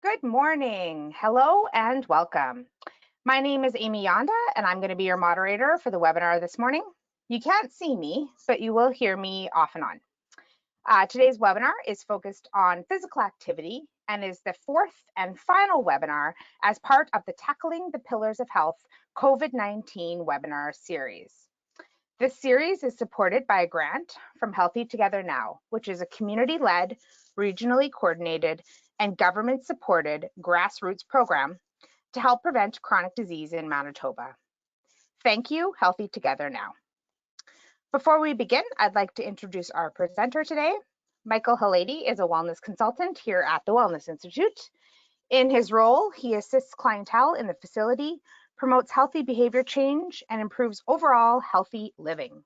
Good morning. Hello and welcome. My name is Amy Yonda, and I'm going to be your moderator for the webinar this morning. You can't see me, but you will hear me off and on. Today's webinar is focused on physical activity and is the fourth and final webinar as part of the Tackling the Pillars of Health COVID-19 webinar series. This series is supported by a grant from Healthy Together Now, which is a community-led, regionally coordinated, and government-supported grassroots program to help prevent chronic disease in Manitoba. Thank you, Healthy Together Now. Before we begin, I'd like to introduce our presenter today. Michael Hlady is a wellness consultant here at the Wellness Institute. In his role, he assists clientele in the facility, promotes healthy behavior change, and improves overall healthy living.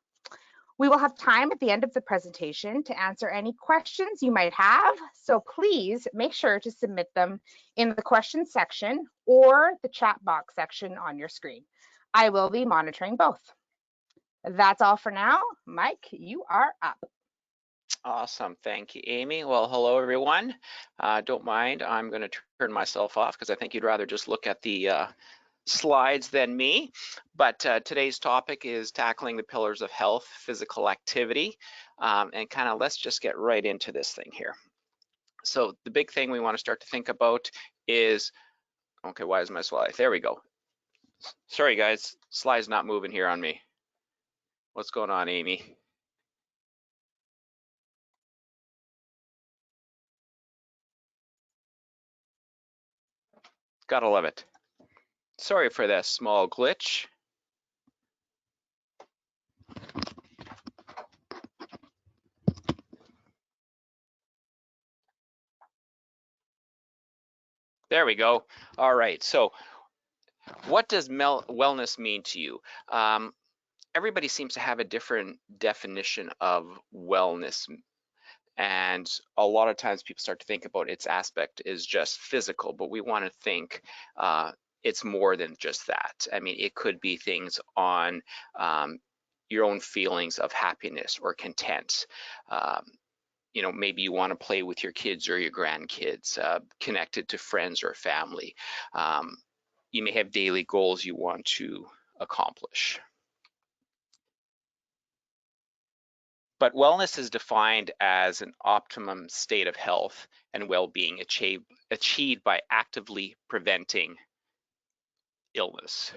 We will have time at the end of the presentation to answer any questions you might have, so please make sure to submit them in the questions section or the chat box section on your screen. I will be monitoring both. That's all for now. Mike, you are up. Awesome. Thank you, Amy. Well, hello, everyone. Don't mind, I'm going to turn myself off because I think you'd rather just look at the slides than me. But today's topic is tackling the pillars of health, physical activity, and kind of let's just get right into this thing here. So the big thing we want to start to think about is, okay, why is my slide? There we go. Sorry, guys, slide's not moving here on me. What's going on, Amy? Gotta love it. Sorry for that small glitch. There we go. All right, so what does wellness mean to you? Everybody seems to have a different definition of wellness. And a lot of times people start to think about its aspect is just physical, but we want to think it's more than just that. I mean, it could be things on your own feelings of happiness or content. You know, maybe you want to play with your kids or your grandkids, connected to friends or family. You may have daily goals you want to accomplish. But wellness is defined as an optimum state of health and well-being achieved by actively preventing illness.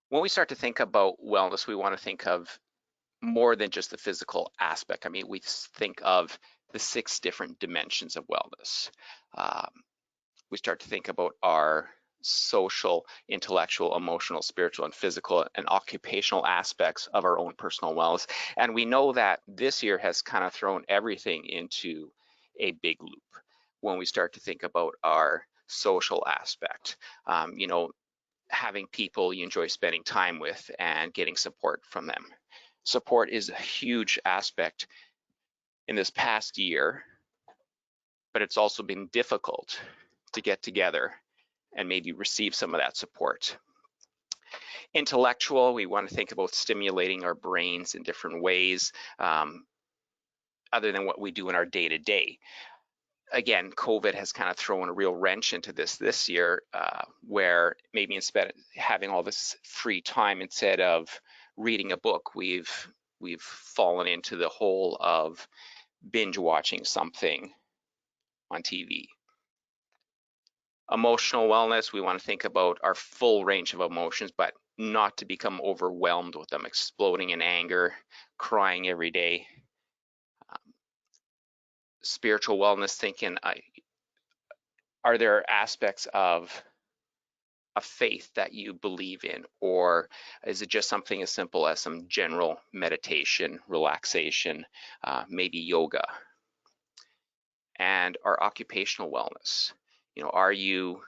When we start to think about wellness, we want to think of more than just the physical aspect. I mean, we think of the 6 different dimensions of wellness. We start to think about our social, intellectual, emotional, spiritual, and physical and occupational aspects of our own personal wellness. And we know that this year has kind of thrown everything into a big loop when we start to think about our social aspect. You know, having people you enjoy spending time with and getting support from them. Support is a huge aspect in this past year, but it's also been difficult to get together and maybe receive some of that support. Intellectual, we want to think about stimulating our brains in different ways other than what we do in our day-to-day. Again, COVID has kind of thrown a real wrench into this year, where maybe instead of having all this free time, instead of reading a book, we've fallen into the hole of binge watching something on TV. Emotional wellness, we want to think about our full range of emotions, but not to become overwhelmed with them, exploding in anger, crying every day. Spiritual wellness, thinking, are there aspects of a faith that you believe in, or is it just something as simple as some general meditation, relaxation, maybe yoga? And our occupational wellness, you know, are you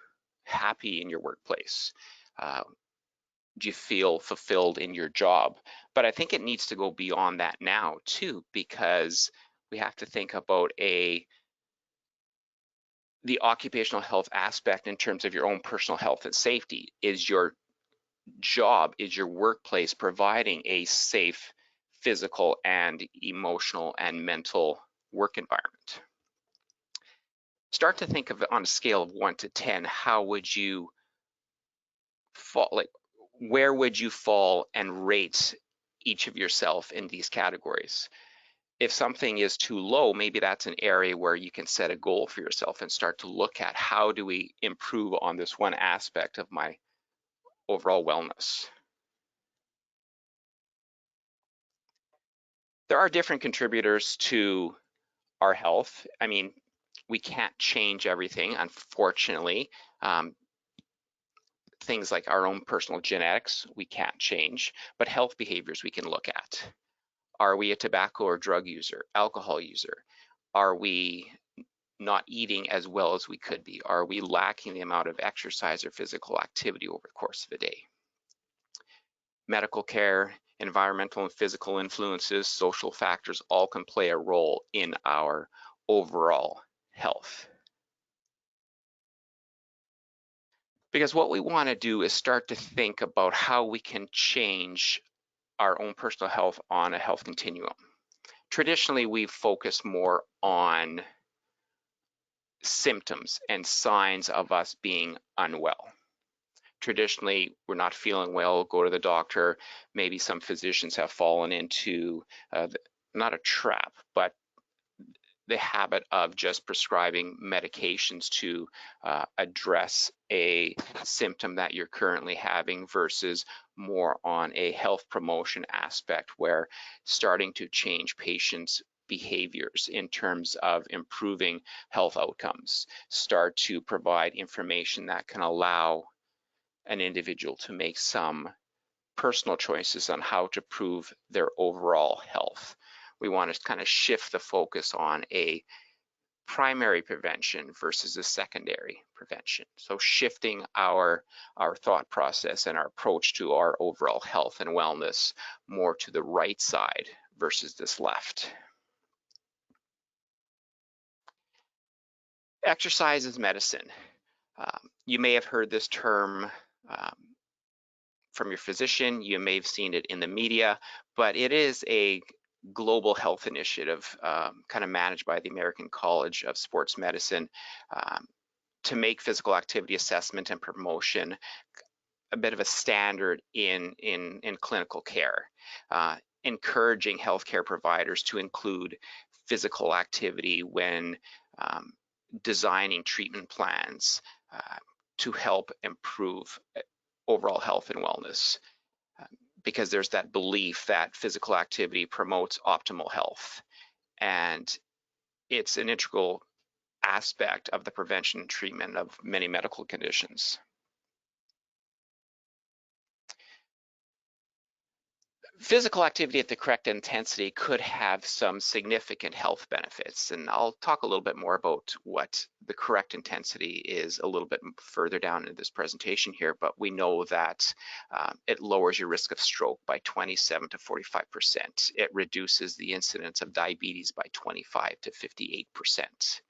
happy in your workplace? Do you feel fulfilled in your job? But I think it needs to go beyond that now too, because we have to think about the occupational health aspect in terms of your own personal health and safety. Is your job, is your workplace providing a safe physical and emotional and mental work environment? start to think of it on a scale of 1 to 10, how would you fall, like where would you fall and rate each of yourself in these categories? If something is too low, maybe that's an area where you can set a goal for yourself and start to look at how do we improve on this one aspect of my overall wellness. There are different contributors to our health. I mean, we can't change everything, unfortunately. Things like our own personal genetics, we can't change, but health behaviors we can look at. Are we a tobacco or drug user, alcohol user? Are we not eating as well as we could be? Are we lacking the amount of exercise or physical activity over the course of a day? Medical care, environmental and physical influences, social factors all can play a role in our overall health. Because what we want to do is start to think about how we can change our own personal health on a health continuum. Traditionally, we've focused more on symptoms and signs of us being unwell. Traditionally, we're not feeling well, go to the doctor. Maybe some physicians have fallen into not a trap, but the habit of just prescribing medications to address a symptom that you're currently having versus more on a health promotion aspect where starting to change patients' behaviors in terms of improving health outcomes, start to provide information that can allow an individual to make some personal choices on how to improve their overall health. We want to kind of shift the focus on a primary prevention versus a secondary prevention. So shifting our thought process and our approach to our overall health and wellness more to the right side versus this left. Exercise is medicine. You may have heard this term from your physician, you may have seen it in the media, but it is a global health initiative kind of managed by the American College of Sports Medicine to make physical activity assessment and promotion a bit of a standard in clinical care, encouraging healthcare providers to include physical activity when designing treatment plans to help improve overall health and wellness, because there's that belief that physical activity promotes optimal health, and it's an integral aspect of the prevention and treatment of many medical conditions. Physical activity at the correct intensity could have some significant health benefits, and I'll talk a little bit more about what the correct intensity is a little bit further down in this presentation here, but we know that it lowers your risk of stroke by 27 to 45%. It reduces the incidence of diabetes by 25 to 58%.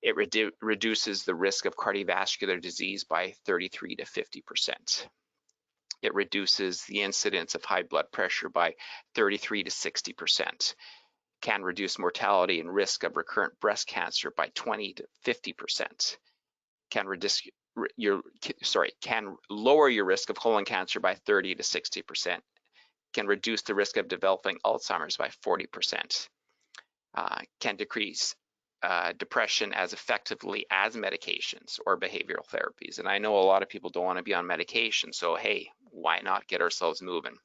It reduces the risk of cardiovascular disease by 33 to 50%. It reduces the incidence of high blood pressure by 33 to 60%, can reduce mortality and risk of recurrent breast cancer by 20 to 50%, can lower your risk of colon cancer by 30 to 60%, can reduce the risk of developing Alzheimer's by 40%, can decrease depression as effectively as medications or behavioral therapies. And I know a lot of people don't want to be on medication, so hey, why not get ourselves moving?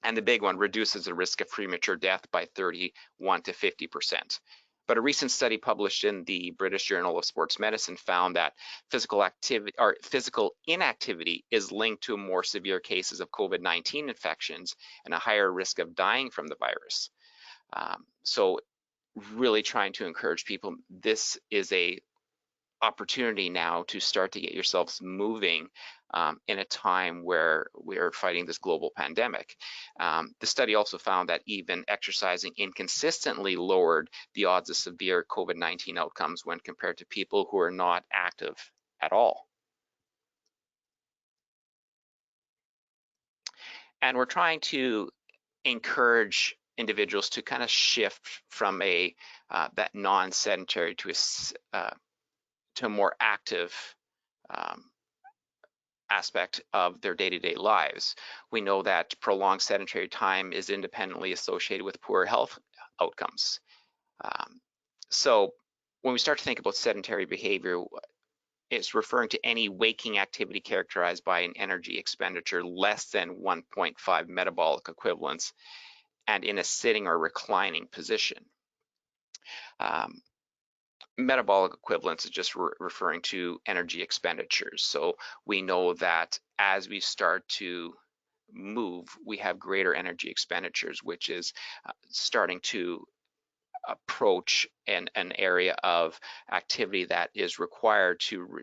And the big one, reduces the risk of premature death by 31 to 50%. But a recent study published in the British Journal of Sports Medicine found that physical inactivity is linked to more severe cases of COVID-19 infections and a higher risk of dying from the virus. So really trying to encourage people, this is a opportunity now to start to get yourselves moving in a time where we're fighting this global pandemic. The study also found that even exercising inconsistently lowered the odds of severe COVID-19 outcomes when compared to people who are not active at all. And we're trying to encourage individuals to kind of shift from that non-sedentary to a to a more active aspect of their day-to-day lives. We know that prolonged sedentary time is independently associated with poor health outcomes. So when we start to think about sedentary behavior, it's referring to any waking activity characterized by an energy expenditure less than 1.5 metabolic equivalents and in a sitting or reclining position. Metabolic equivalents is just referring to energy expenditures. So we know that as we start to move, we have greater energy expenditures, which is starting to approach an area of activity that is required to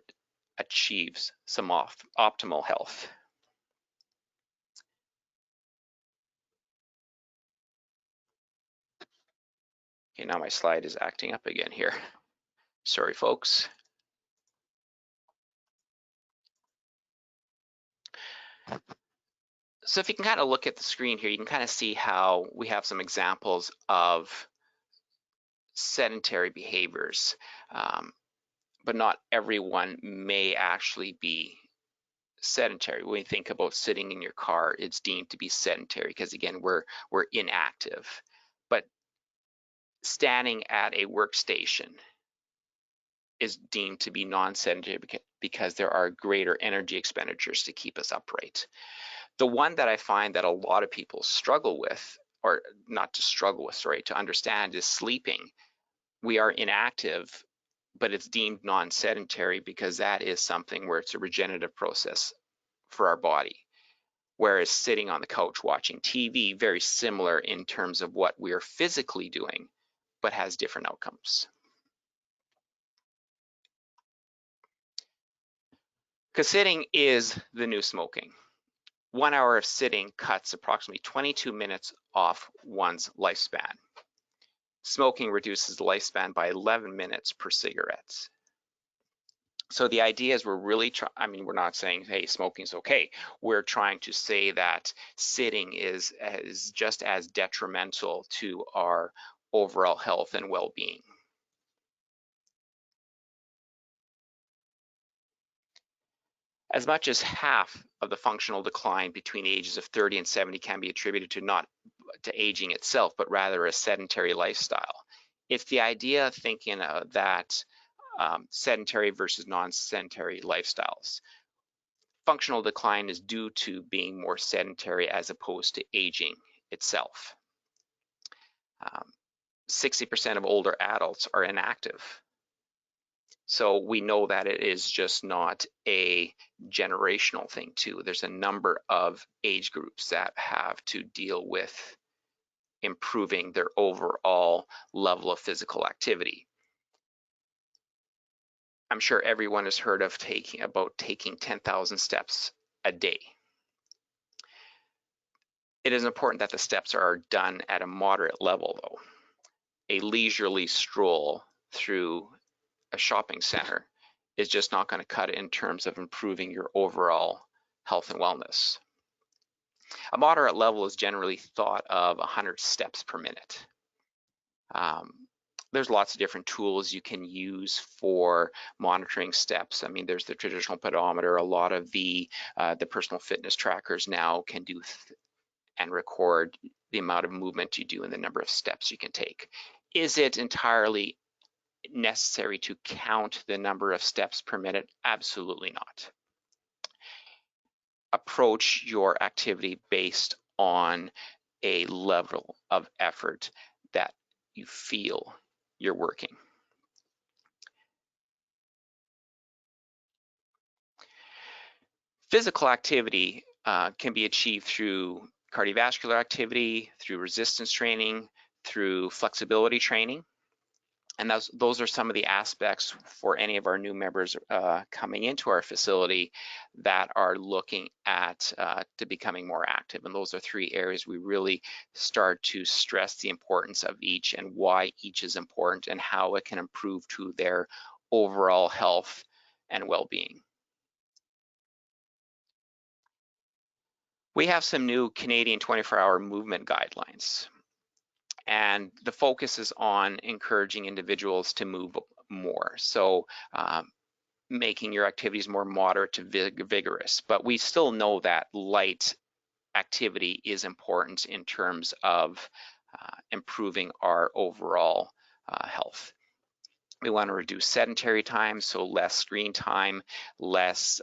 achieve some optimal health. Okay, now my slide is acting up again here. Sorry, folks. So if you can kind of look at the screen here, you can kind of see how we have some examples of sedentary behaviors, but not everyone may actually be sedentary. When you think about sitting in your car, it's deemed to be sedentary because again, we're inactive. But standing at a workstation is deemed to be non-sedentary because there are greater energy expenditures to keep us upright. The one that I find that a lot of people struggle with, or not to struggle with, sorry, to understand, is sleeping. We are inactive, but it's deemed non-sedentary because that is something where it's a regenerative process for our body. Whereas sitting on the couch watching TV, very similar in terms of what we are physically doing, but has different outcomes. Because sitting is the new smoking. 1 hour of sitting cuts approximately 22 minutes off one's lifespan. Smoking reduces the lifespan by 11 minutes per cigarette. So the idea is we're really we're not saying, hey, smoking's okay. We're trying to say that sitting is just as detrimental to our overall health and well-being. As much as half of the functional decline between the ages of 30 and 70 can be attributed to not to aging itself, but rather a sedentary lifestyle. It's the idea of thinking that sedentary versus non-sedentary lifestyles. Functional decline is due to being more sedentary as opposed to aging itself. 60% of older adults are inactive. So we know that it is just not a generational thing too. There's a number of age groups that have to deal with improving their overall level of physical activity. I'm sure everyone has heard of taking 10,000 steps a day. It is important that the steps are done at a moderate level though. A leisurely stroll through a shopping center is just not going to cut it in terms of improving your overall health and wellness. A moderate level is generally thought of 100 steps per minute. There's lots of different tools you can use for monitoring steps. I mean, there's the traditional pedometer. A lot of the personal fitness trackers now can do and record the amount of movement you do and the number of steps you can take. Is it entirely necessary to count the number of steps per minute? Absolutely not. Approach your activity based on a level of effort that you feel you're working. Physical activity can be achieved through cardiovascular activity, through resistance training, through flexibility training. And those are some of the aspects for any of our new members coming into our facility that are looking at to becoming more active. And those are 3 areas we really start to stress the importance of each and why each is important and how it can improve to their overall health and well-being. We have some new Canadian 24-hour movement guidelines. And the focus is on encouraging individuals to move more. So making your activities more moderate to vigorous. But we still know that light activity is important in terms of improving our overall health. We want to reduce sedentary time, so less screen time, less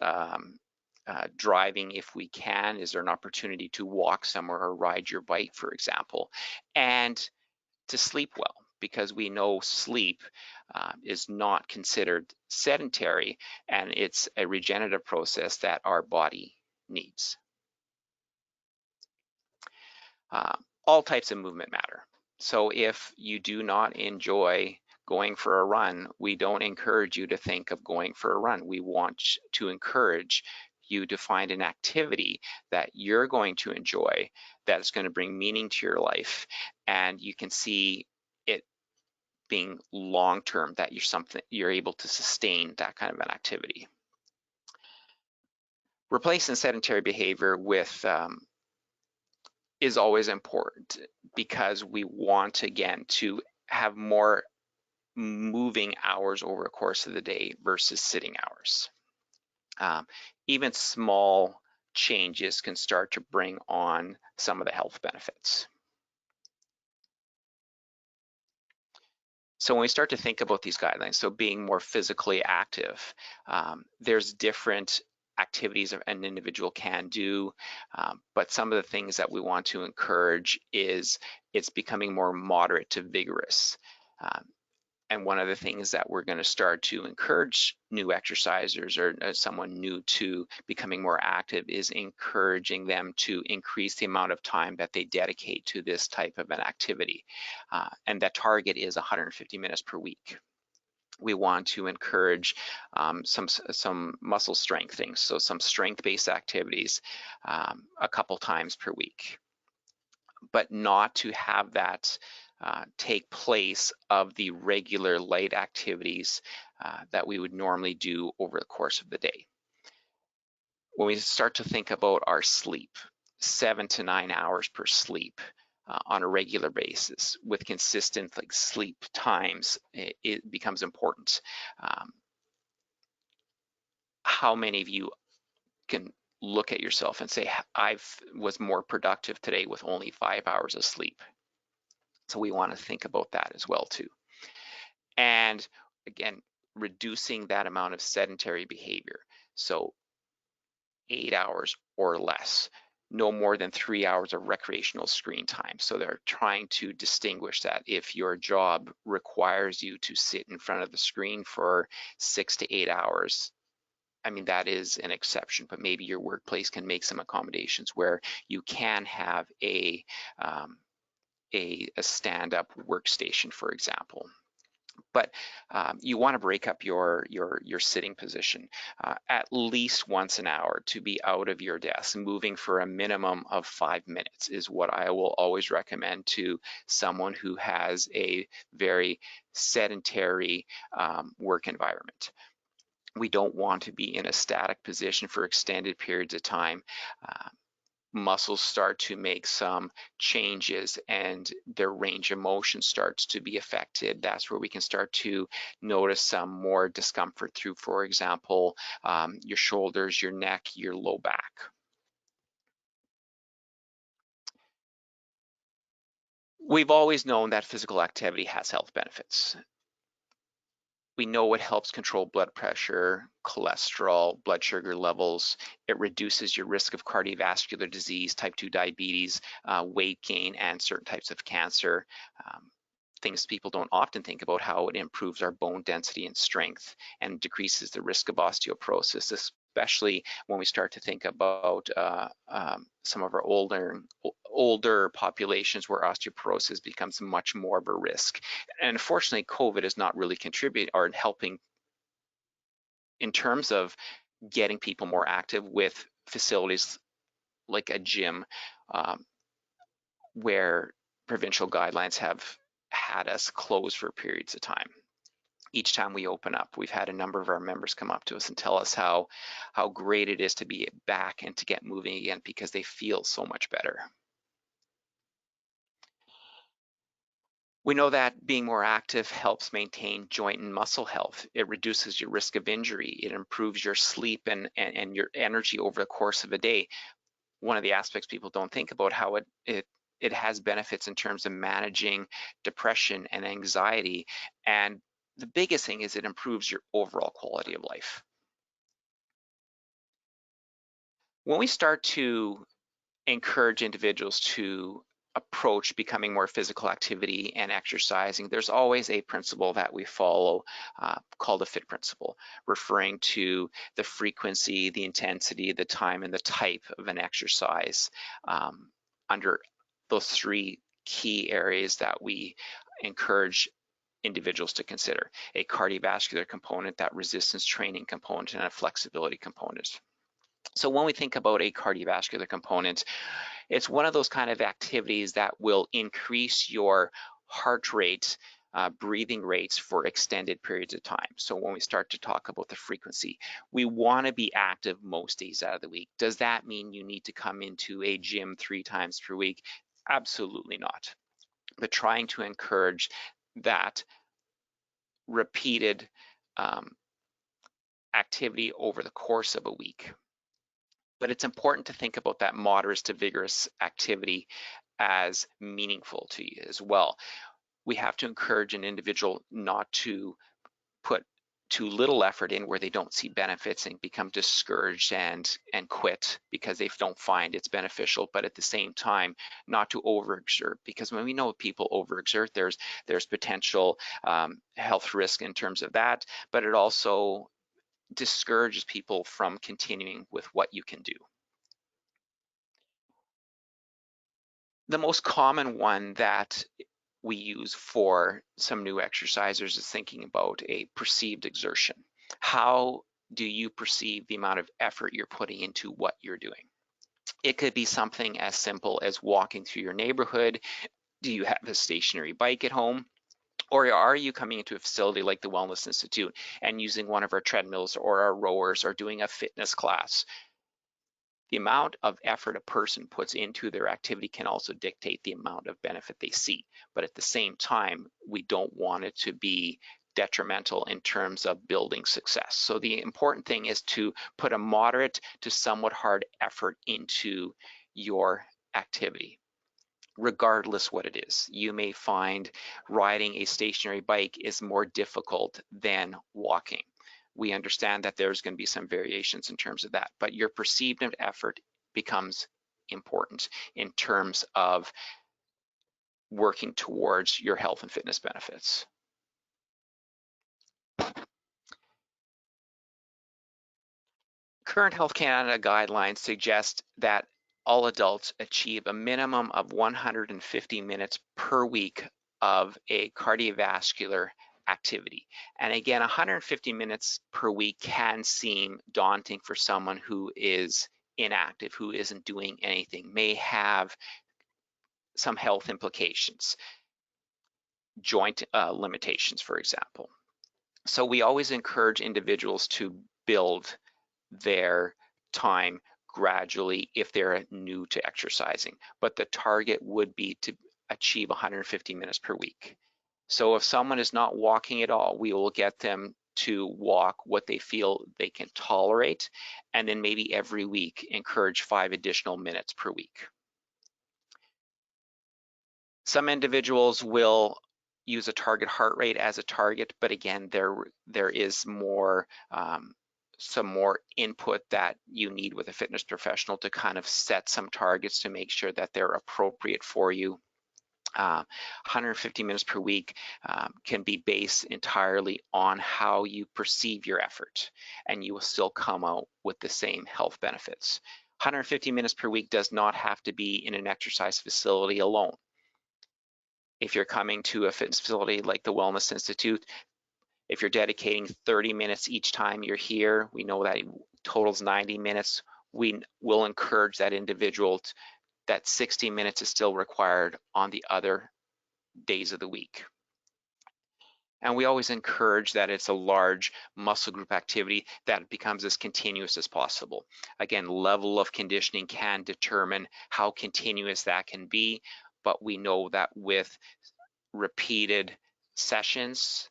driving if we can. Is there an opportunity to walk somewhere or ride your bike, for example? And to sleep well, because we know sleep is not considered sedentary, and it's a regenerative process that our body needs. All types of movement matter. So if you do not enjoy going for a run, we don't encourage you to think of going for a run. We want to encourage you to find an activity that you're going to enjoy, that's going to bring meaning to your life, and you can see it being long-term, that you're able to sustain that kind of an activity. Replacing sedentary behavior with is always important, because we want, again, to have more moving hours over the course of the day versus sitting hours. Even small changes can start to bring on some of the health benefits. So when we start to think about these guidelines, so being more physically active, there's different activities an individual can do, but some of the things that we want to encourage is it's becoming more moderate to vigorous. And one of the things that we're going to start to encourage new exercisers or someone new to becoming more active is encouraging them to increase the amount of time that they dedicate to this type of an activity. And that target is 150 minutes per week. We want to encourage some muscle strengthening, so some strength-based activities a couple times per week, but not to have that take place of the regular light activities that we would normally do over the course of the day. When we start to think about our sleep, 7 to 9 hours per sleep on a regular basis with consistent sleep times, it becomes important. How many of you can look at yourself and say, I was more productive today with only 5 hours of sleep? So we want to think about that as well too. And again, reducing that amount of sedentary behavior. So 8 hours or less, no more than 3 hours of recreational screen time. So they're trying to distinguish that if your job requires you to sit in front of the screen for 6 to 8 hours, I mean, that is an exception, but maybe your workplace can make some accommodations where you can have a stand-up workstation, for example. But you want to break up your sitting position at least once an hour to be out of your desk. Moving for a minimum of 5 minutes is what I will always recommend to someone who has a very sedentary work environment. We don't want to be in a static position for extended periods of time. Muscles start to make some changes and their range of motion starts to be affected. That's where we can start to notice some more discomfort through, for example, your shoulders, your neck, your low back. We've always known that physical activity has health benefits. We know it helps control blood pressure, cholesterol, blood sugar levels. It reduces your risk of cardiovascular disease, type 2 diabetes, weight gain, and certain types of cancer. Things people don't often think about, how it improves our bone density and strength and decreases the risk of osteoporosis, especially when we start to think about some of our older populations where osteoporosis becomes much more of a risk. And unfortunately, COVID has not really contributed or helping in terms of getting people more active with facilities like a gym, where provincial guidelines have had us closed for periods of time. Each time we open up, we've had a number of our members come up to us and tell us how great it is to be back and to get moving again because they feel so much better. We know that being more active helps maintain joint and muscle health. It reduces your risk of injury. It improves your sleep and your energy over the course of a day. One of the aspects people don't think about, how it has benefits in terms of managing depression and anxiety. And the biggest thing is it improves your overall quality of life. When we start to encourage individuals to approach becoming more physical activity and exercising, there's always a principle that we follow called a FIT principle, referring to the frequency, the intensity, the time, and the type of an exercise under those three key areas that we encourage individuals to consider: a cardiovascular component, that resistance training component, and a flexibility component. So when we think about a cardiovascular component, it's one of those kind of activities that will increase your heart rate, breathing rates for extended periods of time. So when we start to talk about the frequency, we want to be active most days out of the week. Does that mean you need to come into a gym 3 times per week? Absolutely not. But trying to encourage that repeated activity over the course of a week. But it's important to think about that moderate to vigorous activity as meaningful to you as well. We have to encourage an individual not to put too little effort in where they don't see benefits and become discouraged and quit because they don't find it's beneficial, but at the same time not to overexert, because when we know people overexert, there's potential health risk in terms of that, but it also discourages people from continuing with what you can do. The most common one that we use for some new exercisers is thinking about a perceived exertion. How do you perceive the amount of effort you're putting into what you're doing? It could be something as simple as walking through your neighborhood. Do you have a stationary bike at home? Or are you coming into a facility like the Wellness Institute and using one of our treadmills or our rowers or doing a fitness class? The amount of effort a person puts into their activity can also dictate the amount of benefit they see. But at the same time, we don't want it to be detrimental in terms of building success. So the important thing is to put a moderate to somewhat hard effort into your activity, regardless what it is. You may find riding a stationary bike is more difficult than walking. We understand that there's going to be some variations in terms of that, but your perceived effort becomes important in terms of working towards your health and fitness benefits. Current Health Canada guidelines suggest that all adults achieve a minimum of 150 minutes per week of a cardiovascular activity. And again, 150 minutes per week can seem daunting for someone who is inactive, who isn't doing anything, may have some health implications, joint limitations, for example. So we always encourage individuals to build their time gradually if they're new to exercising, but the target would be to achieve 150 minutes per week. So if someone is not walking at all, we will get them to walk what they feel they can tolerate, and then maybe every week encourage 5 additional minutes per week. Some individuals will use a target heart rate as a target, but again, there is more some more input that you need with a fitness professional to kind of set some targets to make sure that they're appropriate for you. 150 minutes per week can be based entirely on how you perceive your effort, and you will still come out with the same health benefits. 150 minutes per week does not have to be in an exercise facility alone. If you're coming to a fitness facility like the Wellness Institute, if you're dedicating 30 minutes each time you're here, we know that it totals 90 minutes. We will encourage that individual that 60 minutes is still required on the other days of the week. And we always encourage that it's a large muscle group activity that becomes as continuous as possible. Again, level of conditioning can determine how continuous that can be, but we know that with repeated sessions,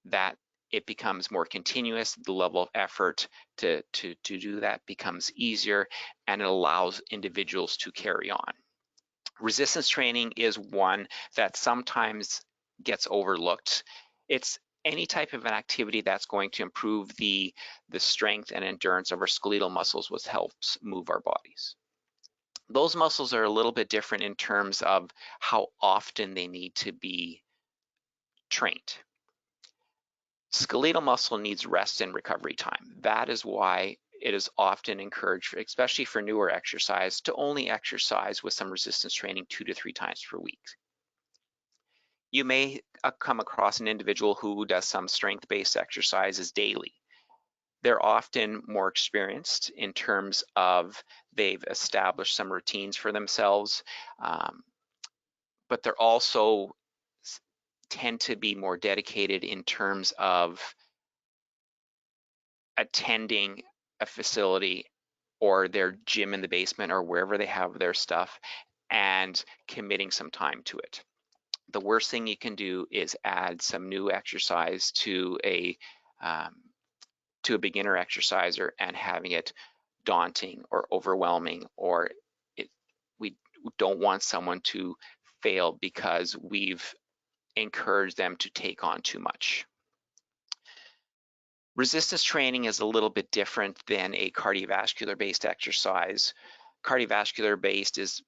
that it becomes more continuous. The level of effort to do that becomes easier, and it allows individuals to carry on. Resistance training is one that sometimes gets overlooked. It's any type of an activity that's going to improve the strength and endurance of our skeletal muscles, which helps move our bodies. Those muscles are a little bit different in terms of how often they need to be trained. Skeletal muscle needs rest and recovery time. That is why it is often encouraged, especially for newer exercise, to only exercise with some resistance training 2 to 3 times per week. You may come across an individual who does some strength-based exercises daily. They're often more experienced in terms of they've established some routines for themselves, but they're also tend to be more dedicated in terms of attending a facility or their gym in the basement or wherever they have their stuff and committing some time to it. The worst thing you can do is add some new exercise to a beginner exerciser and having it daunting or overwhelming, or we don't want someone to fail because we've encouraged them to take on too much. Resistance training is a little bit different than a cardiovascular-based exercise. Cardiovascular-based is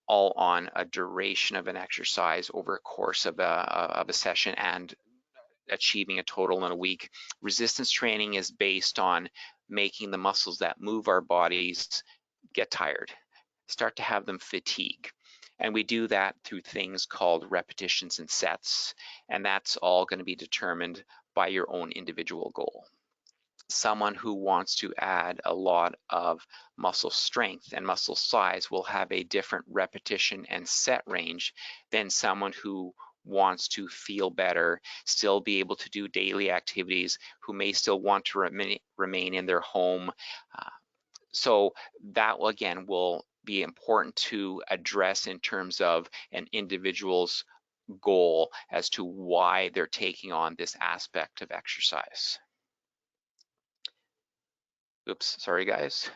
all on a duration of an exercise over a course of a session and achieving a total in a week. Resistance training is based on making the muscles that move our bodies get tired, start to have them fatigue. And we do that through things called repetitions and sets, and that's all going to be determined by your own individual goal. Someone who wants to add a lot of muscle strength and muscle size will have a different repetition and set range than someone who wants to feel better, still be able to do daily activities, who may still want to remain in their home. So that, again, will be important to address in terms of an individual's goal as to why they're taking on this aspect of exercise. Oops, sorry guys.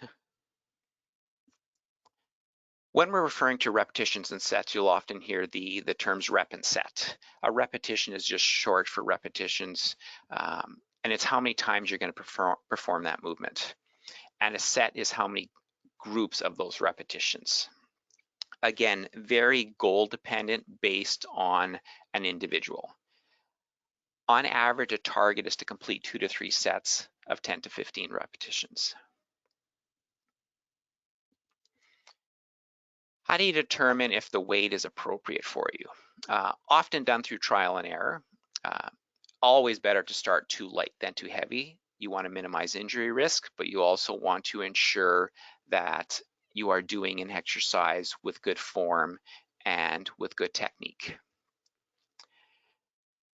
When we're referring to repetitions and sets, you'll often hear the terms rep and set. A repetition is just short for repetitions, and it's how many times you're going to perform that movement. And a set is how many groups of those repetitions. Again, very goal dependent based on an individual. On average, a target is to complete 2 to 3 sets of 10 to 15 repetitions. How do you determine if the weight is appropriate for you? Often done through trial and error. Always better to start too light than too heavy. You want to minimize injury risk, but you also want to ensure that you are doing an exercise with good form and with good technique.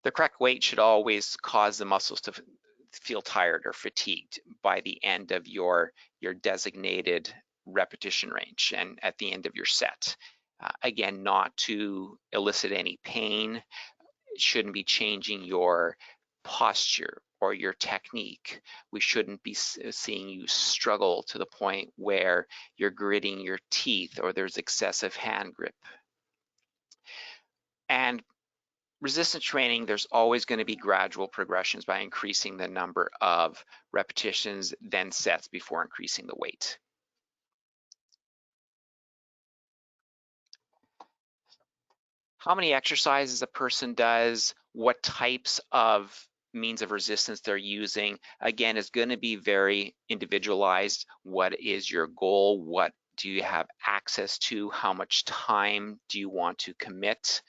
The correct weight should always cause the muscles to feel tired or fatigued by the end of your designated repetition range and at the end of your set. Again, not to elicit any pain. It shouldn't be changing your posture or your technique. We shouldn't be seeing you struggle to the point where you're gritting your teeth or there's excessive hand grip. And resistance training, there's always going to be gradual progressions by increasing the number of repetitions, then sets before increasing the weight. How many exercises a person does, what types of means of resistance they're using, again, is going to be very individualized. What is your goal? What do you have access to? How much time do you want to commit?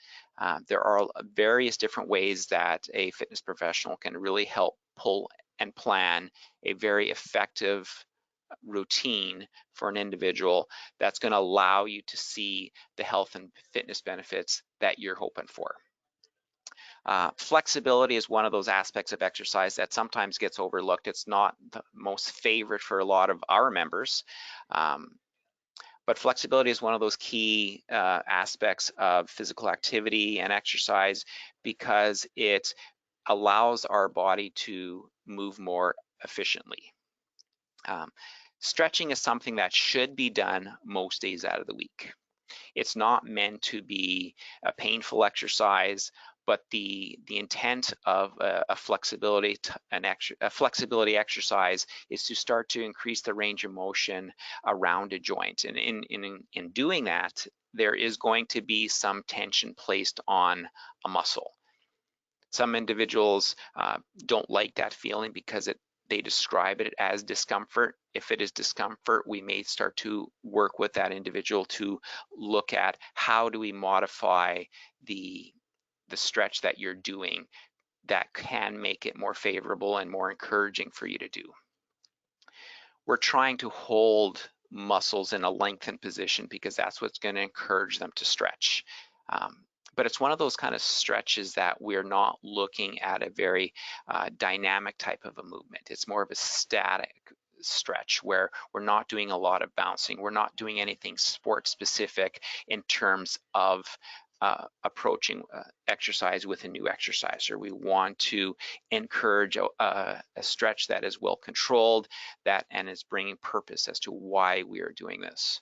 There are various different ways that a fitness professional can really help pull and plan a very effective routine for an individual that's going to allow you to see the health and fitness benefits that you're hoping for. Flexibility is one of those aspects of exercise that sometimes gets overlooked. It's not the most favorite for a lot of our members, but But flexibility is one of those key aspects of physical activity and exercise because it allows our body to move more efficiently. Stretching is something that should be done most days out of the week. It's not meant to be a painful exercise, but the intent of a flexibility exercise is to start to increase the range of motion around a joint. And in doing that, there is going to be some tension placed on a muscle. Some individuals don't like that feeling because they describe it as discomfort. If it is discomfort, we may start to work with that individual to look at how do we modify the stretch that you're doing that can make it more favorable and more encouraging for you to do. We're trying to hold muscles in a lengthened position because that's what's going to encourage them to stretch. But it's one of those kind of stretches that we're not looking at a very dynamic type of a movement. It's more of a static stretch where we're not doing a lot of bouncing. We're not doing anything sport specific in terms of approaching exercise with a new exerciser. We want to encourage a stretch that is well controlled, and is bringing purpose as to why we are doing this.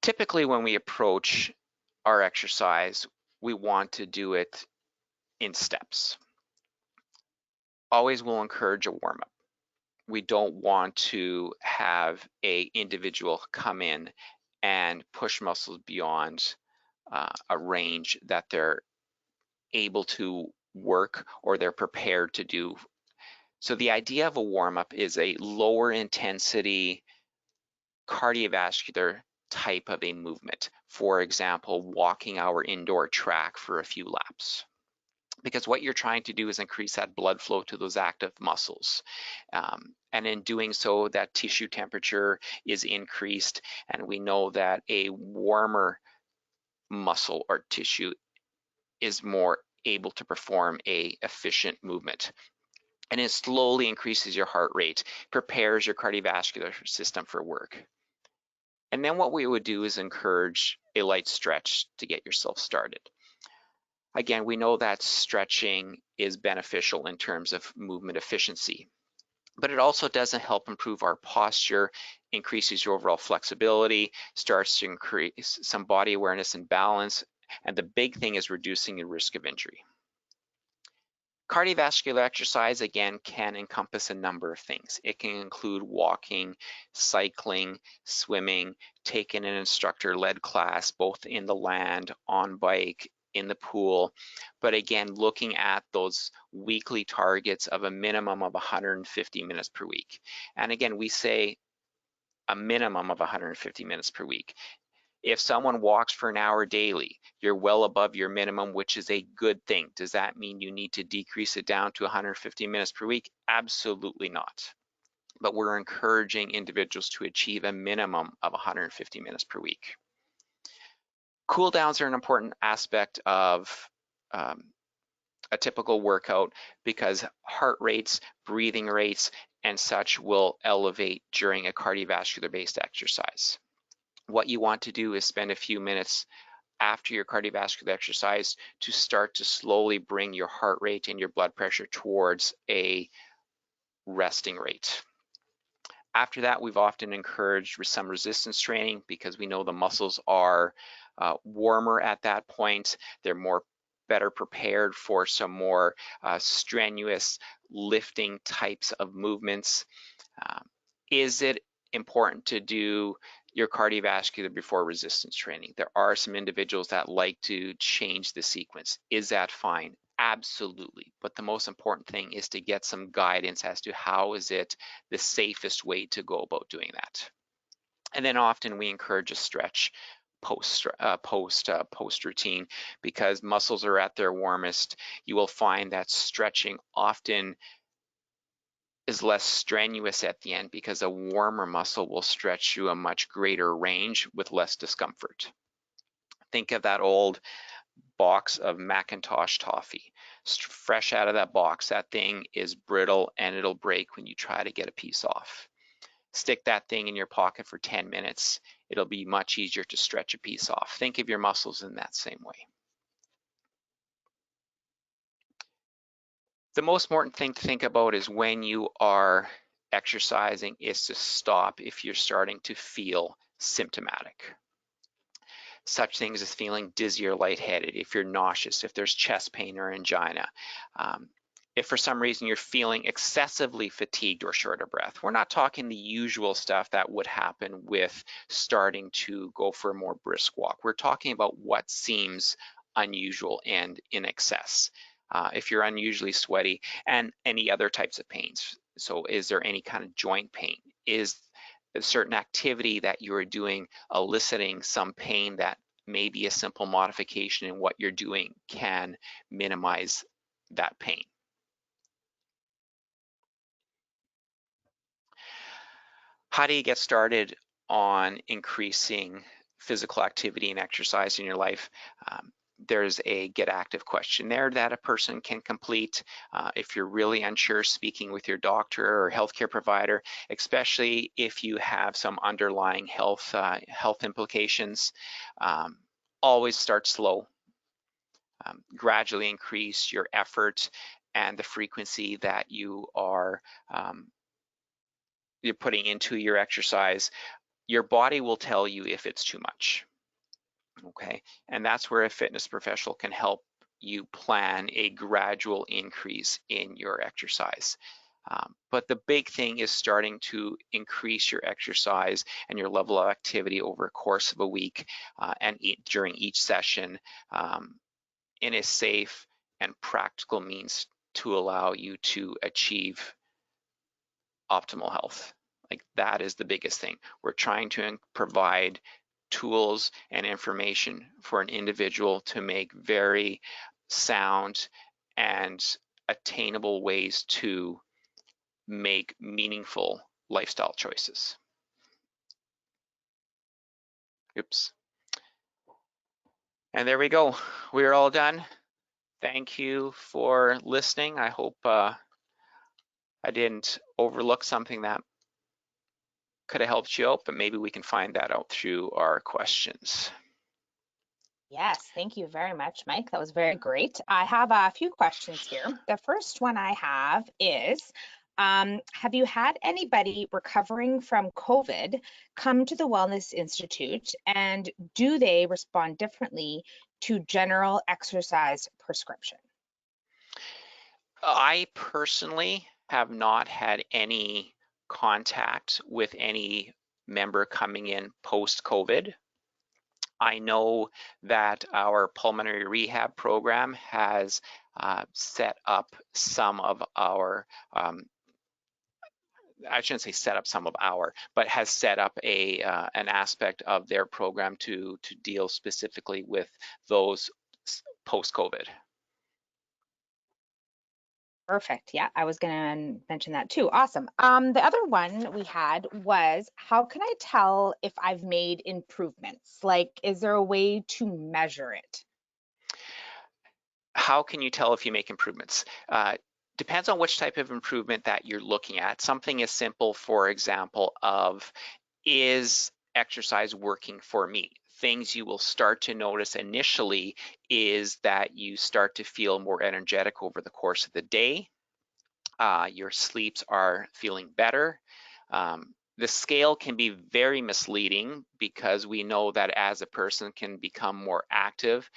Typically, when we approach our exercise, we want to do it in steps. Always will encourage a warm-up. We don't want to have an individual come in and push muscles beyond a range that they're able to work or they're prepared to do. So the idea of a warm-up is a lower intensity cardiovascular type of a movement. For example, walking our indoor track for a few laps. Because what you're trying to do is increase that blood flow to those active muscles. And in doing so, that tissue temperature is increased, and we know that a warmer muscle or tissue is more able to perform a efficient movement. And it slowly increases your heart rate, prepares your cardiovascular system for work. And then what we would do is encourage a light stretch to get yourself started. Again, we know that stretching is beneficial in terms of movement efficiency, but it also doesn't help improve our posture, increases your overall flexibility, starts to increase some body awareness and balance, and the big thing is reducing your risk of injury. Cardiovascular exercise, again, can encompass a number of things. It can include walking, cycling, swimming, taking an instructor-led class, both in the land, on bike, in the pool. But again, looking at those weekly targets of a minimum of 150 minutes per week. And again, we say a minimum of 150 minutes per week. If someone walks for an hour daily, you're well above your minimum, which is a good thing. Does that mean you need to decrease it down to 150 minutes per week? Absolutely not. But we're encouraging individuals to achieve a minimum of 150 minutes per week. Cooldowns are an important aspect of a typical workout because heart rates, breathing rates, and such will elevate during a cardiovascular-based exercise. What you want to do is spend a few minutes after your cardiovascular exercise to start to slowly bring your heart rate and your blood pressure towards a resting rate. After that, we've often encouraged some resistance training because we know the muscles are warmer at that point. They're better prepared for some more strenuous lifting types of movements. Is it important to do your cardiovascular before resistance training? There are some individuals that like to change the sequence. Is that fine? Absolutely. But the most important thing is to get some guidance as to how is it the safest way to go about doing that. And then often we encourage a stretch post routine because muscles are at their warmest. You will find that stretching often is less strenuous at the end because a warmer muscle will stretch you a much greater range with less discomfort. Think of that old box of Macintosh toffee, fresh out of that box. That thing is brittle and it'll break when you try to get a piece off. Stick that thing in your pocket for 10 minutes. It'll be much easier to stretch a piece off. Think of your muscles in that same way. The most important thing to think about is when you are exercising is to stop if you're starting to feel symptomatic. Such things as feeling dizzy or lightheaded, if you're nauseous, if there's chest pain or angina, if for some reason you're feeling excessively fatigued or short of breath. We're not talking the usual stuff that would happen with starting to go for a more brisk walk. We're talking about what seems unusual and in excess. If you're unusually sweaty, and any other types of pains. So is there any kind of joint pain? Is a certain activity that you are doing eliciting some pain that maybe a simple modification in what you're doing can minimize that pain? How do you get started on increasing physical activity and exercise in your life? There's a Get Active questionnaire that a person can complete. If you're really unsure, speaking with your doctor or healthcare provider, especially if you have some underlying health implications, always start slow. Gradually increase your effort and the frequency that you're putting into your exercise. Your body will tell you if it's too much. Okay, and that's where a fitness professional can help you plan a gradual increase in your exercise. But the big thing is starting to increase your exercise and your level of activity over a course of a week and during each session in a safe and practical means to allow you to achieve optimal health. Like, that is the biggest thing. We're trying to provide tools and information for an individual to make very sound and attainable ways to make meaningful lifestyle choices. Oops. And there we go. We're all done. Thank you for listening. I hope I didn't overlook something that could have helped you out, but maybe we can find that out through our questions. Yes, thank you very much, Mike. That was very great. I have a few questions here. The first one I have is, have you had anybody recovering from COVID come to the Wellness Institute, and do they respond differently to general exercise prescription? I personally have not had any contact with any member coming in post-COVID. I know that our pulmonary rehab program has set up some of our, I shouldn't say set up some of our, but has set up an aspect of their program to deal specifically with those post-COVID. Perfect. Yeah, I was going to mention that too. Awesome. The other one we had was, how can I tell if I've made improvements? Like, is there a way to measure it? How can you tell if you make improvements? Depends on which type of improvement that you're looking at. Something as simple, for example, of, is exercise working for me? Things you will start to notice initially is that you start to feel more energetic over the course of the day. Your sleeps are feeling better. The scale can be very misleading because we know that as a person can become more active,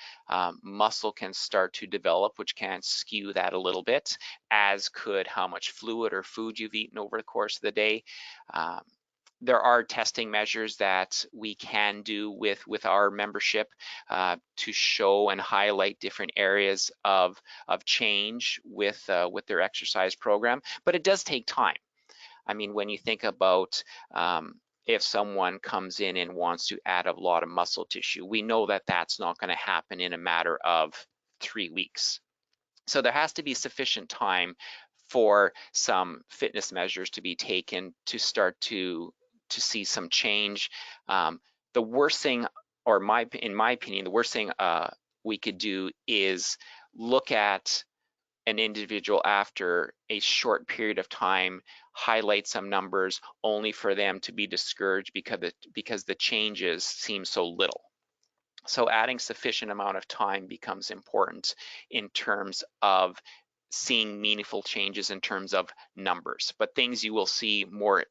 muscle can start to develop, which can skew that a little bit, as could how much fluid or food you've eaten over the course of the day. There are testing measures that we can do with our membership to show and highlight different areas of change with their exercise program, but it does take time. I mean, when you think about if someone comes in and wants to add a lot of muscle tissue, we know that that's not going to happen in a matter of 3 weeks. So there has to be sufficient time for some fitness measures to be taken to start to see some change. The worst thing, or in my opinion, the worst thing we could do is look at an individual after a short period of time, highlight some numbers only for them to be discouraged because the changes seem so little. So adding sufficient amount of time becomes important in terms of seeing meaningful changes in terms of numbers. But things you will see more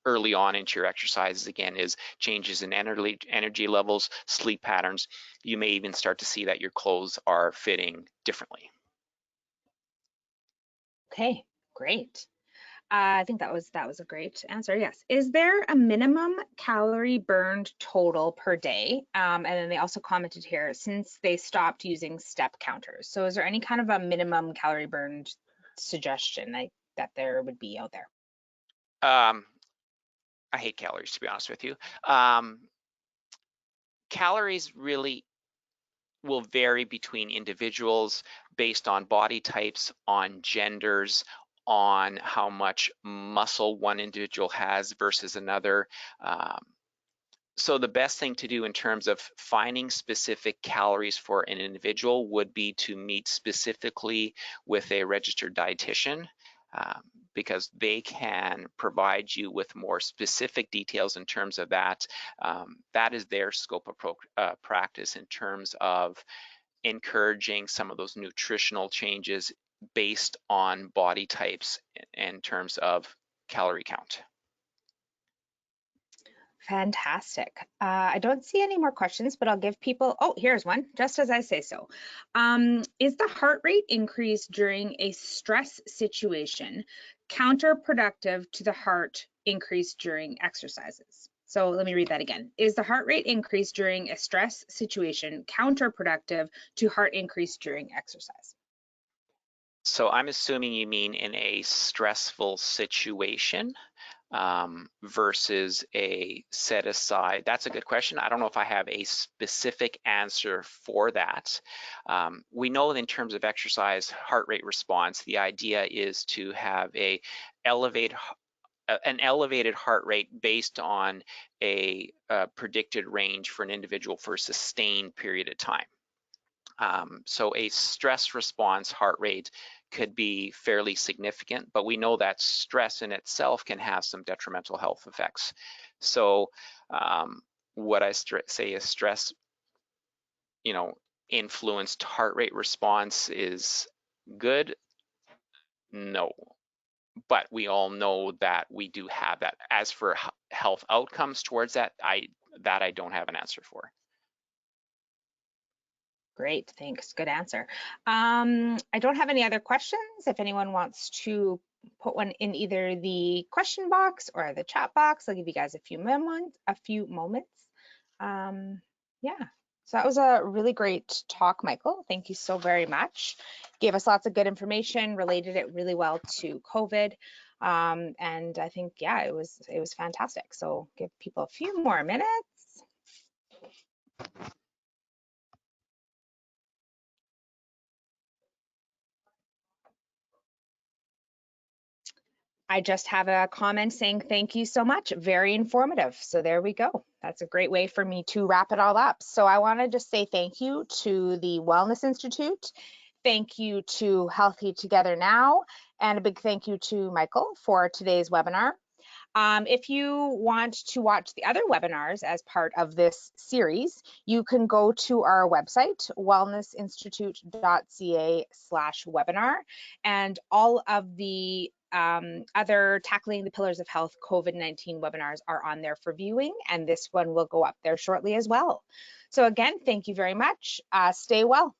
early on into your exercises, again, is changes in energy levels, sleep patterns. You may even start to see that your clothes are fitting differently. Okay, great. I think that was a great answer. Yes. Is there a minimum calorie burned total per day? And then they also commented here, since they stopped using step counters. So is there any kind of a minimum calorie burned suggestion that there would be out there? I hate calories, to be honest with you. Calories really will vary between individuals based on body types, on genders, on how much muscle one individual has versus another. So the best thing to do in terms of finding specific calories for an individual would be to meet specifically with a registered dietitian, because they can provide you with more specific details in terms of that. That is their scope of practice in terms of encouraging some of those nutritional changes based on body types in terms of calorie count. Fantastic. I don't see any more questions, but I'll give people, oh, here's one, just as I say so. Is the heart rate increase during a stress situation counterproductive to the heart increase during exercises? So let me read that again. Is the heart rate increase during a stress situation counterproductive to heart increase during exercise? So I'm assuming you mean in a stressful situation versus a set aside. That's a good question. I don't know if I have a specific answer for that. We know in terms of exercise heart rate response, the idea is to have an elevated heart rate based on a predicted range for an individual for a sustained period of time. So a stress response heart rate could be fairly significant, but we know that stress in itself can have some detrimental health effects. So what I say is stress, influenced heart rate response is good? No. But we all know that we do have that. As for health outcomes towards that, I don't have an answer for. Great, thanks. Good answer. I don't have any other questions. If anyone wants to put one in either the question box or the chat box, I'll give you guys a few moments. Yeah, so that was a really great talk, Michael. Thank you so very much. Gave us lots of good information, related it really well to COVID. And I think, yeah, it was fantastic. So give people a few more minutes. I just have a comment saying thank you so much. Very informative. So there we go. That's a great way for me to wrap it all up. So I want to just say thank you to the Wellness Institute. Thank you to Healthy Together Now, and a big thank you to Michael for today's webinar. If you want to watch the other webinars as part of this series, you can go to our website, wellnessinstitute.ca/webinar, and all of the other Tackling the Pillars of Health COVID-19 webinars are on there for viewing, and this one will go up there shortly as well. So again, thank you very much. Stay well.